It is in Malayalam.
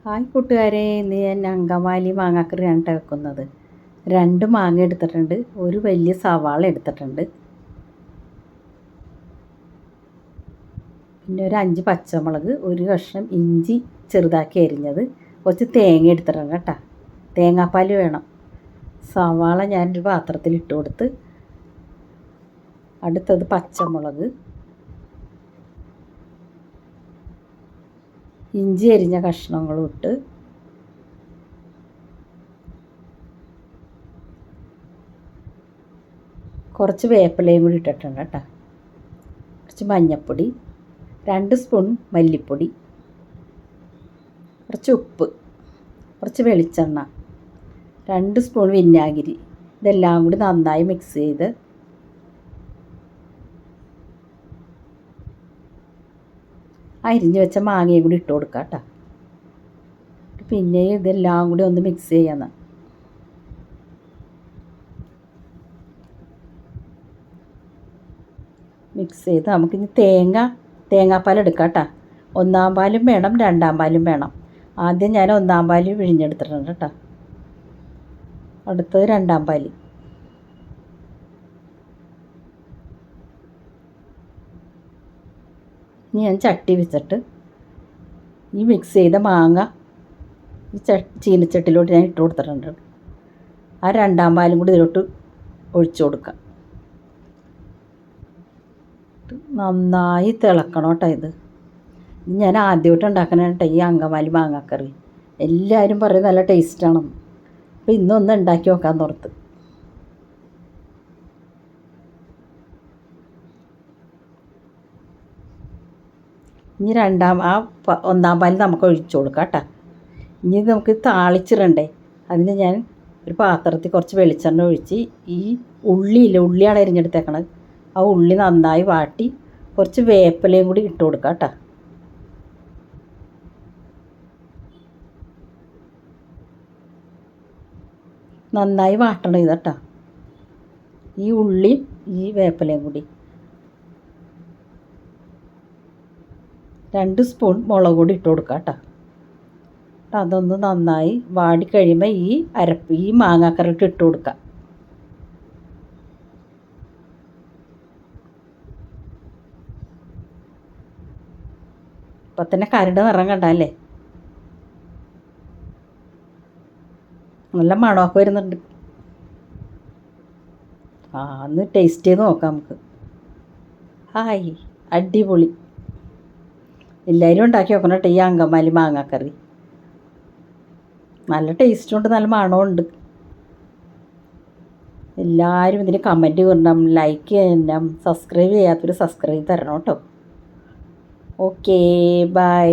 ഹായ് കൂട്ടുകാരെ, ഇന്ന് ഞാൻ അങ്കമാലി മാങ്ങാക്കറിയാണ് കേട്ടോ വെക്കുന്നത്. 2 മാങ്ങ എടുത്തിട്ടുണ്ട്, ഒരു വലിയ സവാള എടുത്തിട്ടുണ്ട്, പിന്നെ ഒരു 5 പച്ചമുളക്, ഒരു കഷ്ണം ഇഞ്ചി ചെറുതാക്കി അരിഞ്ഞത്, കുറച്ച് തേങ്ങ എടുത്തിട്ടുണ്ട് കേട്ടോ. തേങ്ങാപ്പാൽ വേണം. സവാള ഞാനൊരു പാത്രത്തിൽ ഇട്ട് കൊടുത്ത്, അടുത്തത് പച്ചമുളക്, ഇഞ്ചി അരിഞ്ഞ കഷ്ണങ്ങളും ഇട്ട്, കുറച്ച് വേപ്പിലയും കൂടി ഇട്ടിട്ടുണ്ട് കേട്ടോ. കുറച്ച് മഞ്ഞൾപ്പൊടി, 2 സ്പൂൺ മല്ലിപ്പൊടി, കുറച്ച് ഉപ്പ്, കുറച്ച് വെളിച്ചെണ്ണ, 2 സ്പൂൺ വിനാഗിരി. ഇതെല്ലാം കൂടി നന്നായി മിക്സ് ചെയ്ത് അരിഞ്ഞ് വെച്ച മാങ്ങയും കൂടി ഇട്ട് കൊടുക്കുക കേട്ടോ. പിന്നെ ഇതെല്ലാം കൂടി ഒന്ന് മിക്സ് ചെയ്യാന്ന്. മിക്സ് ചെയ്ത് നമുക്കിനി തേങ്ങാപ്പാൽ എടുക്കാം കേട്ടോ. 1-ാം പാലും വേണം, 2-ാം പാലും വേണം. ആദ്യം ഞാൻ 1-ാം പാൽ പിഴിഞ്ഞെടുത്തിട്ടുണ്ട് കേട്ടോ. അടുത്തത് 2-ാം പാൽ. ഇനി ഞാൻ ചട്ടി വെച്ചിട്ട് ഈ മിക്സ് ചെയ്ത മാങ്ങ ഈ ചീനച്ചട്ടിലോട്ട് ഞാൻ ഇട്ട് കൊടുത്തിട്ടുണ്ട്. ആ 2-ാം പാലും കൂടി ഇതിലോട്ട് ഒഴിച്ചു കൊടുക്കാം. നന്നായി തിളക്കണം കേട്ടോ. ഇത് ഞാൻ ആദ്യമായിട്ട് ഉണ്ടാക്കണ കേട്ടോ ഈ അങ്കമാലി മാങ്ങാക്കറി. എല്ലാവരും പറയും നല്ല ടേസ്റ്റാണെന്ന്. അപ്പോൾ ഇന്നൊന്ന് ഉണ്ടാക്കി നോക്കാൻ ഓർത്ത്. ഇനി 1-ാം പാൽ നമുക്ക് ഒഴിച്ചു കൊടുക്കാം കേട്ടോ. ഇനി നമുക്ക് താളിച്ചിടണ്ടേ. അതിന് ഞാൻ ഒരു പാത്രത്തിൽ കുറച്ച് വെളിച്ചെണ്ണ ഒഴിച്ച് ഈ ഉള്ളിയാണ് അരിഞ്ഞെടുത്തേക്കണത്. ആ ഉള്ളി നന്നായി വാട്ടി കുറച്ച് വേപ്പിലയും കൂടി ഇട്ട് കൊടുക്കാം കേട്ടോ. നന്നായി വാട്ടണം ഇത് കേട്ടോ. ഈ ഉള്ളി ഈ വേപ്പിലയും കൂടി. 2 സ്പൂൺ മുളക് പൊടി ഇട്ട് കൊടുക്കാം കേട്ടോ. അതൊന്ന് നന്നായി വാടിക്കഴിയുമ്പോൾ ഈ മാങ്ങാക്കറിട്ട് ഇട്ട് കൊടുക്കാം. ഇപ്പം തന്നെ കരട് നിറം കണ്ടല്ലേ, നല്ല മണമൊക്കെ വരുന്നുണ്ട്. ഒന്ന് ടേസ്റ്റ് ചെയ്ത് നോക്കാം നമുക്ക്. ഹായ്, അടിപൊളി. എല്ലാവരും ഉണ്ടാക്കി നോക്കണം കേട്ടോ ഈ അങ്കമാലി മാങ്ങാക്കറി. നല്ല ടേസ്റ്റുണ്ട്, നല്ല മണമുണ്ട്. എല്ലാവരും ഇതിന് കമൻറ്റ് ചെയ്യണം, ലൈക്ക് ചെയ്യണം, സബ്സ്ക്രൈബ് ചെയ്യാത്തവർ സബ്സ്ക്രൈബ് തരണം കേട്ടോ. Okay, by.